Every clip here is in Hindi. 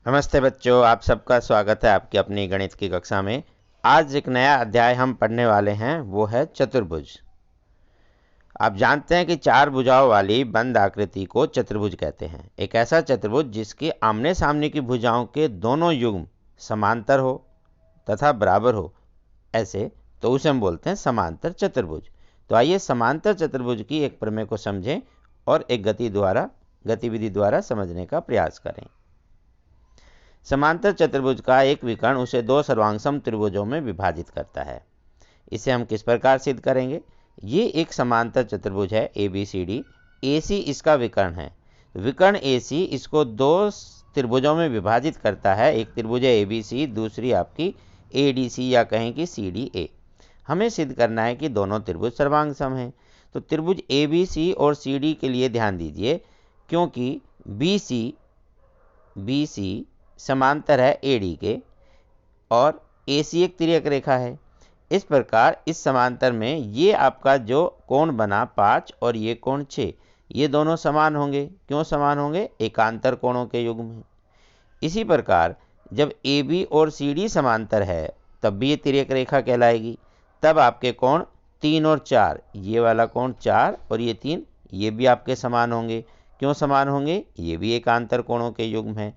नमस्ते बच्चों, आप सबका स्वागत है आपकी अपनी गणित की कक्षा में। आज एक नया अध्याय हम पढ़ने वाले हैं, वो है चतुर्भुज। आप जानते हैं कि चार भुजाओं वाली बंद आकृति को चतुर्भुज कहते हैं। एक ऐसा चतुर्भुज जिसकी आमने सामने की भुजाओं के दोनों युग्म समांतर हो तथा बराबर हो, ऐसे तो उसे हम बोलते हैं समांतर चतुर्भुज। तो आइए समांतर चतुर्भुज की एक प्रमेय को समझें और एक गतिविधि द्वारा समझने का प्रयास करें। समांतर चतुर्भुज का एक विकर्ण उसे दो सर्वांगसम त्रिभुजों में विभाजित करता है। इसे हम किस प्रकार सिद्ध करेंगे? ये एक समांतर चतुर्भुज है ABCD। AC इसका विकर्ण है। विकर्ण AC इसको दो त्रिभुजों में विभाजित करता है। एक त्रिभुज है ABC, दूसरी आपकी ADC या कहें कि CDA। हमें सिद्ध करना है कि दोनों त्रिभुज सर्वांगसम हैं। तो त्रिभुज ABC और CD के लिए ध्यान दीजिए, क्योंकि BC समांतर है AD के और AC एक तिर्यक रेखा है। इस प्रकार इस समांतर में ये आपका जो कोण बना 5 और ये कोण 6, ये दोनों समान होंगे। क्यों समान होंगे? एकांतर कोणों के युग्म हैं। इसी प्रकार जब AB और CD समांतर है तब भी ये तिर्यक रेखा कहलाएगी। तब आपके कोण 3 और 4, ये वाला कोण 4 और ये 3, ये भी आपके समान होंगे। क्यों समान होंगे? ये भी एकांतर कोणों के युग्म हैं।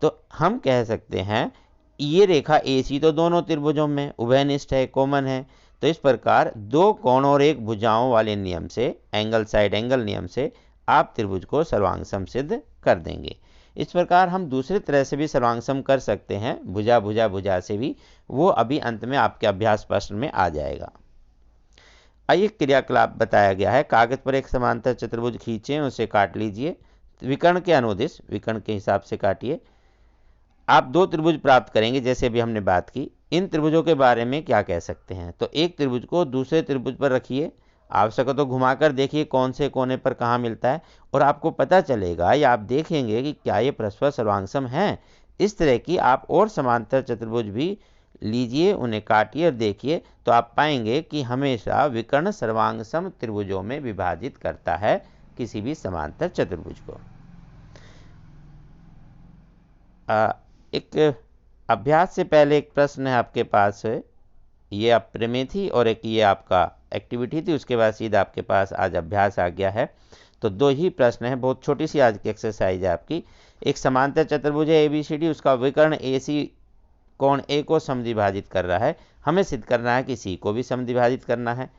तो हम कह सकते हैं ये रेखा AC तो दोनों त्रिभुजों में उभयनिष्ठ है, कॉमन है। तो इस प्रकार दो कोण और एक भुजाओं वाले नियम से, एंगल साइड एंगल नियम से, आप त्रिभुज को सर्वांगसम सिद्ध कर देंगे। इस प्रकार हम दूसरी तरह से भी सर्वांगसम कर सकते हैं, भुजा भुजा भुजा से भी। वो अभी अंत में आपके अभ्यास प्रश्न में आ जाएगा। आइए क्रियाकलाप बताया गया है। कागज पर एक समांतर चतुर्भुज खींचें, उसे काट लीजिए। विकर्ण के अनुदिश विकर्ण के हिसाब से काटिए। आप दो त्रिभुज प्राप्त करेंगे, जैसे अभी हमने बात की। इन त्रिभुजों के बारे में क्या कह सकते हैं? तो एक त्रिभुज को दूसरे त्रिभुज पर रखिए, आवश्यक हो तो घुमाकर देखिए कौन से कोने पर कहाँ मिलता है, और आपको पता चलेगा या आप देखेंगे कि क्या ये परस्पर सर्वांगसम है। इस तरह की आप और समांतर चतुर्भुज भी लीजिए, उन्हें काटिए और देखिए, तो आप पाएंगे कि हमेशा विकर्ण सर्वांगसम त्रिभुजों में विभाजित करता है किसी भी समांतर चतुर्भुज को। एक अभ्यास से पहले एक प्रश्न है आपके पास है, ये आप प्रमेय थी और एक ये आपका एक्टिविटी थी। उसके बाद सीधा आपके पास आज अभ्यास आ गया है। तो दो ही प्रश्न है, बहुत छोटी सी आज की एक्सरसाइज है आपकी। एक समांतर चतुर्भुज है ABCD, उसका विकर्ण AC कोण A को समद्विभाजित कर रहा है। हमें सिद्ध करना है कि C को भी समद्विभाजित करना है,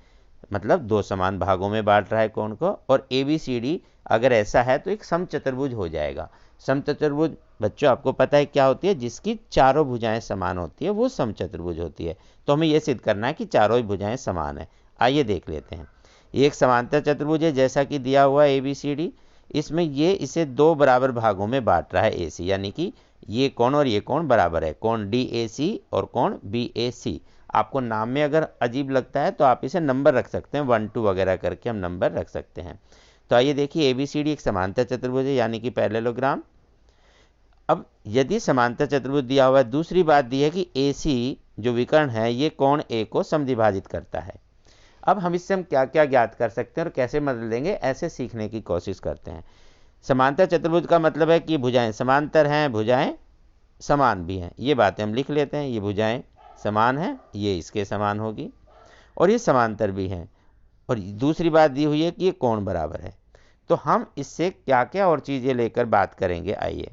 मतलब दो समान भागों में बांट रहा है कोण को। और ABCD अगर ऐसा है तो एक समचतुर्भुज हो जाएगा। समचतुर्भुज बच्चों आपको पता है क्या होती है? जिसकी चारों भुजाएं समान होती है वो समचतुर्भुज होती है। तो हमें यह सिद्ध करना है कि चारों ही भुजाएं समान है। आइए देख लेते हैं। ये एक समांतर चतुर्भुज है जैसा कि दिया हुआ है ABCD। इसमें ये इसे दो बराबर भागों में बांट रहा है AC, यानी कि ये कोण और ये कोण बराबर है, कोण DAC और कोण BAC। आपको नाम में अगर अजीब लगता है तो आप इसे नंबर रख सकते हैं, 1 2 वगैरह करके हम नंबर रख सकते हैं। तो आइए देखिए, ABCD एक समांतर चतुर्भुज है, यानी कि पैरेललोग्राम। अब यदि समांतर चतुर्भुज दिया हुआ है, दूसरी बात दी है कि AC जो विकर्ण है ये कोण A को समद्विभाजित करता है। अब हम इससे क्या क्या ज्ञात कर सकते हैं और कैसे बदल देंगे, ऐसे सीखने की कोशिश करते हैं। समांतर चतुर्भुज का मतलब है कि भुजाएं समांतर हैं, भुजाएं समान भी हैं। ये बातें हम लिख लेते हैं। ये भुजाएं समान हैं, ये इसके समान होगी, और ये समांतर भी हैं। और दूसरी बात दी हुई है कि ये कोण बराबर है। तो हम इससे क्या क्या और चीजें लेकर बात करेंगे। आइए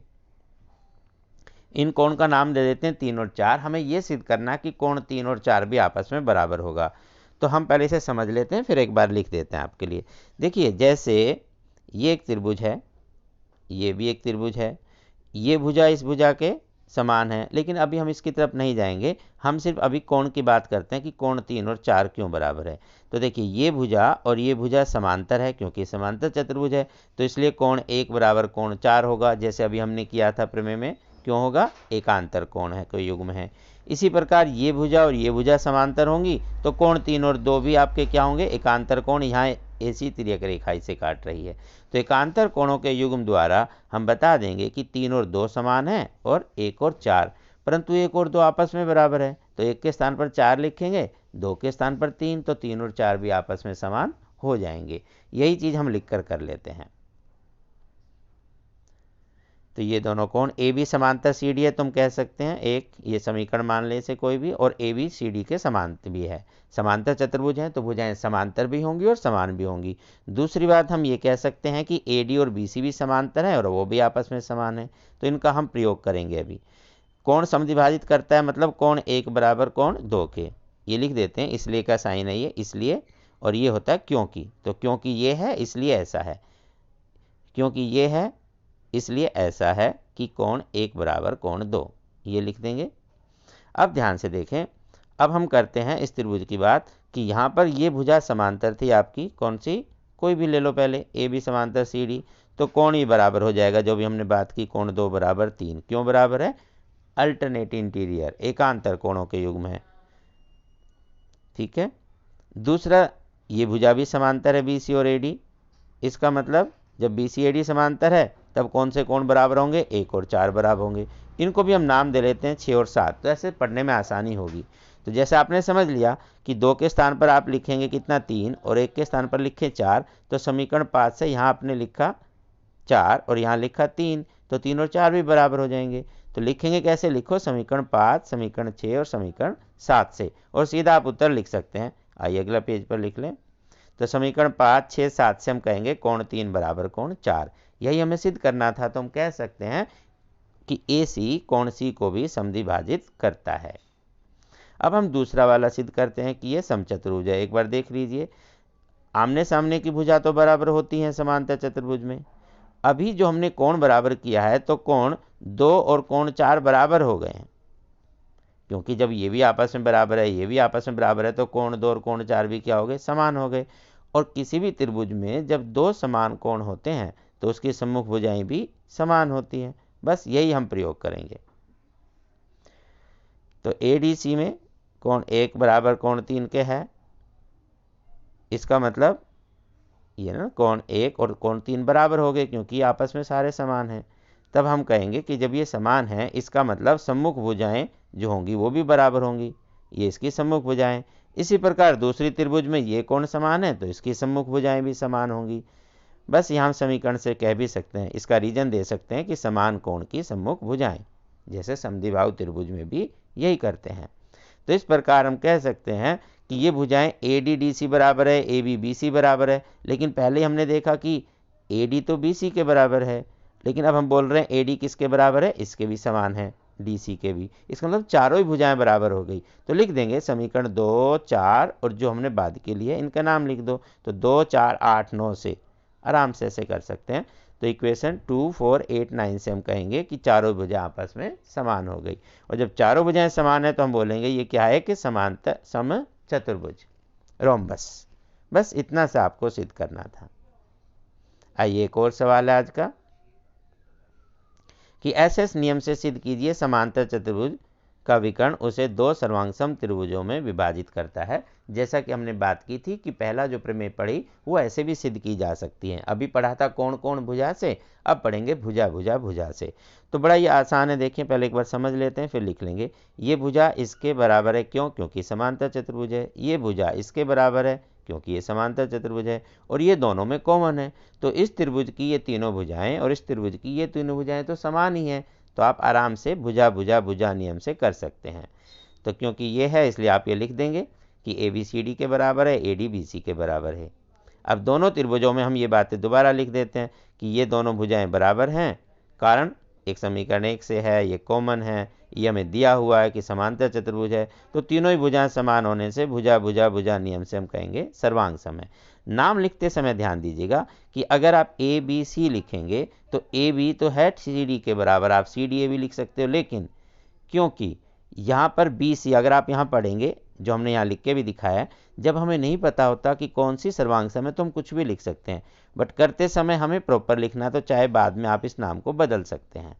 इन कोण का नाम दे देते हैं 3 और 4। हमें यह सिद्ध करना कि कोण 3 और 4 भी आपस में बराबर होगा। तो हम पहले इसे समझ लेते हैं, फिर एक बार लिख देते हैं आपके लिए। देखिए, जैसे ये एक त्रिभुज है, ये भी एक त्रिभुज है, ये भुजा इस भुजा के समान है, लेकिन अभी हम इसकी तरफ नहीं जाएंगे। हम सिर्फ अभी कोण की बात करते हैं कि कोण 3 और 4 क्यों बराबर है। तो देखिए, ये भुजा और ये भुजा समांतर है, क्योंकि समांतर चतुर्भुज है, तो इसलिए कोण 1 बराबर कोण 4 होगा, जैसे अभी हमने किया था प्रमेय में। क्यों होगा? एकांतर कोण है, कोई युग्म है। इसी प्रकार ये भुजा और ये भुजा समांतर होंगी, तो कोण 3 और 2 भी आपके क्या होंगे? एकांतर कोण। यहाँ AC तिर्यक रेखा इसे काट रही है। तो एकांतर कोणों के युग्म द्वारा हम बता देंगे कि 3 और 2 समान है और 1 और 4, परंतु 1 और 2 आपस में बराबर है। तो 1 के स्थान पर 4 लिखेंगे, 2 के स्थान पर 3, तो 3 और 4 भी आपस में समान हो जाएंगे। यही चीज हम लिखकर कर लेते हैं। तो ये दोनों कोण ए बी समांतर सी डी है, तुम कह सकते हैं एक ये समीकरण मान ले से कोई भी, और ए बी सी डी के समांतर भी है। समांतर चतुर्भुज हैं तो भुजाएं समांतर भी होंगी और समान भी होंगी। दूसरी बात हम ये कह सकते हैं कि ए डी और बी सी भी समांतर है और वो भी आपस में समान है, तो इनका हम प्रयोग करेंगे अभी। कोण समद्विभाजित करता है मतलब कोण एक बराबर कोण दो के, ये लिख देते हैं, इसलिए का साइन है ये इसलिए, और ये होता है क्योंकि, तो क्योंकि ये है इसलिए ऐसा है, क्योंकि ये है इसलिए ऐसा है कि कोण एक बराबर कोण दो, ये लिख देंगे। अब ध्यान से देखें, अब हम करते हैं इस त्रिभुज की बात कि यहाँ पर ये भुजा समांतर थी आपकी, कौन सी, कोई भी ले लो पहले, ए बी समांतर सी डी, तो कोण ही बराबर हो जाएगा जो भी हमने बात की, कोण दो बराबर तीन। क्यों बराबर है, अल्टरनेट इंटीरियर, एकांतर कोणों के युग्म है, ठीक है। दूसरा, ये भुजा भी समांतर है बी सी और ए डी, इसका मतलब जब बी सी ए डी समांतर है तब कौन से कोण बराबर होंगे, एक और चार बराबर होंगे। इनको भी हम नाम दे लेते हैं 6 और 7, तो ऐसे पढ़ने में आसानी होगी। तो जैसे आपने समझ लिया कि 2 के स्थान पर आप लिखेंगे कितना 3 और 1 के स्थान पर लिखें 4, तो समीकरण 5 से यहाँ आपने लिखा 4 और यहाँ लिखा 3, तो 3 और 4 भी बराबर हो जाएंगे। तो लिखेंगे कैसे, लिखो समीकरण 5, समीकरण 6 और समीकरण 7 से, और सीधा आप उत्तर लिख सकते हैं। आइए अगला पेज पर लिख लें। तो समीकरण 5, 6, 7 से हम कहेंगे कोण 3 बराबर कोण 4, यही हमें सिद्ध करना था। तो हम कह सकते हैं कि ए सी कोण सी को भी समद्विभाजित करता है। अब हम दूसरा वाला सिद्ध करते हैं कि ये समचतुर्भुज है। एक बार देख लीजिए, आमने सामने की भुजा तो बराबर होती हैं समांतर चतुर्भुज में। अभी जो हमने कोण बराबर किया है तो कोण 2 और कोण 4 बराबर हो गए हैं, क्योंकि जब ये भी आपस में बराबर है ये भी आपस में बराबर है तो कोण 2 और कोण 4 भी क्या हो गए, समान हो गए। और किसी भी त्रिभुज में जब दो समान कोण होते हैं तो उसकी सम्मुख भुजाएं भी समान होती हैं। बस यही हम प्रयोग करेंगे। तो ADC में कोण 1 बराबर कोण 3 के है, इसका मतलब ये ना कोण 1 और कोण 3 बराबर हो गए क्योंकि आपस में सारे समान हैं। तब हम कहेंगे कि जब ये समान है इसका मतलब सम्मुख भुजाएं जो होंगी वो भी बराबर होंगी, ये इसकी सम्मुख भुजाएं। इसी प्रकार दूसरी त्रिभुज में ये कोण समान है तो इसकी सम्मुख भुजाएं भी समान होंगी। बस यहाँ हम समीकरण से कह भी सकते हैं, इसका रीजन दे सकते हैं कि समान कोण की सम्मुख भुजाएं, जैसे समद्विबाहु त्रिभुज में भी यही करते हैं। तो इस प्रकार हम कह सकते हैं कि ये भुजाएं ADDC बराबर है, AB BC बराबर है। लेकिन पहले हमने देखा कि AD तो BC के बराबर है, लेकिन अब हम बोल रहे हैं AD किसके बराबर है, इसके भी समान है, DC के भी। इसका मतलब चारों ही भुजाएं बराबर हो गई। तो लिख देंगे समीकरण 2, 4 और जो हमने बाद के लिए इनका नाम लिख दो। तो 2, 4, 8, 9 से आराम से ऐसे कर सकते हैं। तो इक्वेशन 2, 4, 8, 9 से हम कहेंगे कि चारों भुजाएं आपस में समान हो गई। और जब चारों भुजाएं समान है तो हम बोलेंगे ये क्या है कि समांतर समचतुर्भुज, रोम्बस। बस इतना सा आपको सिद्ध करना था। आइए एक और सवाल है आज का कि SS नियम से सिद्ध कीजिए समांतर चतुर्भुज का विकर्ण उसे दो सर्वांगसम त्रिभुजों में विभाजित करता है। जैसा कि हमने बात की थी कि पहला जो प्रमेय पढ़ी वो ऐसे भी सिद्ध की जा सकती है। अभी पढ़ा था कोण कोण भुजा से, अब पढ़ेंगे भुजा भुजा भुजा से। तो बड़ा ये आसान है, देखिए पहले एक बार समझ लेते हैं फिर लिख लेंगे। ये भुजा इसके बराबर है, क्यों, क्योंकि समांतर चतुर्भुज है। ये भुजा इसके बराबर है क्योंकि ये समांतर चतुर्भुज है, और ये दोनों में कॉमन है। तो इस त्रिभुज की ये तीनों भुजाएं और इस त्रिभुज की ये तीनों भुजाएं तो समान ही हैं। तो आप आराम से भुजा भुजा भुजा नियम से कर सकते हैं। तो क्योंकि ये है इसलिए आप ये लिख देंगे कि ABCD के बराबर है, AD BC के बराबर है। अब दोनों त्रिभुजों में हम ये बातें दोबारा लिख देते हैं कि ये दोनों भुजाएं बराबर हैं, कारण एक समीकरण 1 से है, ये कॉमन है, ये हमें दिया हुआ है कि समांतर चतुर्भुज है। तो तीनों ही भुजाएं समान होने से भुजा भुजा भुजा नियम से हम कहेंगे सर्वांग सम है। नाम लिखते समय ध्यान दीजिएगा कि अगर आप ABC लिखेंगे तो AB तो है CD के बराबर, आप CDA भी लिख सकते हो, लेकिन क्योंकि यहाँ पर BC अगर आप यहाँ पढ़ेंगे जो हमने यहाँ लिख के भी दिखाया है, जब हमें नहीं पता होता कि कौन सी सर्वांग सम है तो हम कुछ भी लिख सकते हैं, बट करते समय हमें प्रॉपर लिखना, तो चाहे बाद में आप इस नाम को बदल सकते हैं।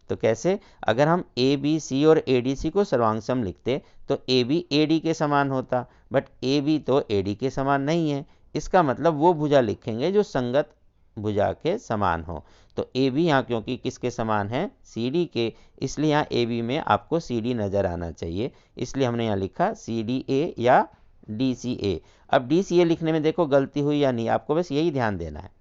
तो कैसे, अगर हम ABC और ADC को सर्वांग सम लिखते तो AB AD के समान होता, बट AB तो AD के समान नहीं है। इसका मतलब वो भुजा लिखेंगे जो संगत भुजा के समान हो। तो AB यहाँ क्योंकि किसके समान है, CD के, इसलिए यहाँ AB में आपको CD नज़र आना चाहिए, इसलिए हमने यहाँ लिखा CDA या DCA। अब DCA लिखने में देखो गलती हुई या नहीं, आपको बस यही ध्यान देना है।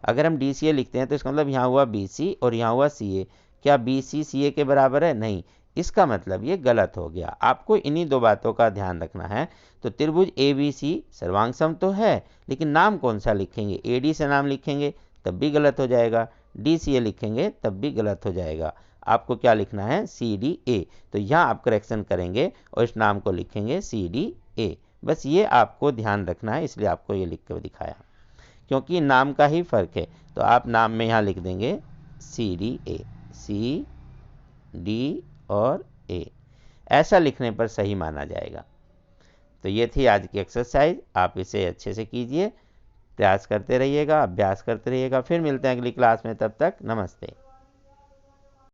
अगर हम DCA लिखते हैं तो इसका मतलब यहाँ हुआ BC और यहाँ हुआ CA। क्या BC CA के बराबर है? नहीं, इसका मतलब ये गलत हो गया। आपको इन्हीं दो बातों का ध्यान रखना है। तो त्रिभुज ABC सर्वांग सम तो है, लेकिन नाम कौन सा लिखेंगे? AD से नाम लिखेंगे तब भी गलत हो जाएगा, DCA लिखेंगे तब भी गलत हो जाएगा। आपको क्या लिखना है? CDA। तो यहाँ आप करेक्शन करेंगे और इस नाम को लिखेंगे CDA। बस ये आपको ध्यान रखना है, इसलिए आपको ये लिख कर दिखाया, क्योंकि नाम का ही फर्क है। तो आप नाम में यहाँ लिख देंगे CDA, CD और A, ऐसा लिखने पर सही माना जाएगा। तो ये थी आज की एक्सरसाइज, आप इसे अच्छे से कीजिए, प्रयास करते रहिएगा, अभ्यास करते रहिएगा। फिर मिलते हैं अगली क्लास में, तब तक नमस्ते।